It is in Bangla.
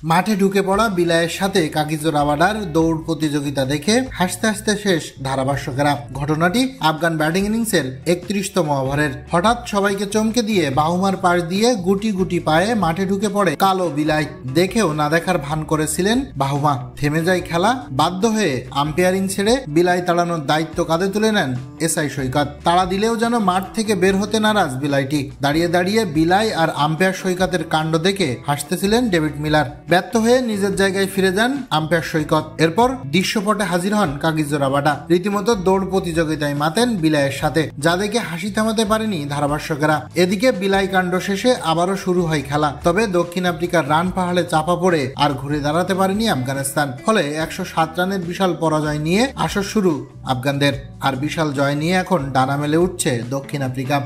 মাঠে ঢুকে পড়া বিলায়ের সাথে কাগিজো রাবাডার দৌড় প্রতিযোগিতা দেখে হাসতে হাসতে শেষ ধারাভাষ্যকেরা। ঘটনাটি আফগান ব্যাটিং ইনিংসের 31তম ওভারের। হঠাৎ সবাইকে চমকে দিয়ে বাহুমার পাশ দিয়ে গুটি গুটি পায়ে মাঠে ঢুকে পড়ে কালো বিলাই। দেখেও না দেখার ভান করেছিলেন বাহুমা। থেমে যায় খেলা। বাধ্য হয়ে আম্পায়ারিং ছেড়ে বিলাই তাড়ানোর দায়িত্ব কাঁধে তুলে নেন এসআই সৈকত। তাড়া দিলেও যেন মাঠ থেকে বের হতে নারাজ বিলাইটি। দাঁড়িয়ে দাঁড়িয়ে বিলাই আর আম্পায়ার সৈকতের কাণ্ড দেখে হাসতেছিলেন ডেভিড মিলার। ব্যর্থ হয়ে নিজের জায়গায় ফিরে যান আম্পায়ার সৈকত। এরপর দৃশ্যপটে হাজির হন কাগিজো রাবাডা। রীতিমতো দৌড় প্রতিযোগিতায় মাতেন বিলাইয়ের সাথে, যা দেখে হাসি থামাতে পারেনি ধারাভাষ্যকেরা। এদিকে বিলাই কাণ্ড শেষে আবারও শুরু হয় খেলা। তবে দক্ষিণ আফ্রিকার রান পাহাড়ে চাপা পড়ে আর ঘুরে দাঁড়াতে পারেনি আফগানিস্তান। ফলে 107 রানের বিশাল পরাজয় নিয়ে আসর শুরু আফগানদের। আর বিশাল জয় নিয়ে এখন ডানা মেলে উঠছে দক্ষিণ আফ্রিকা।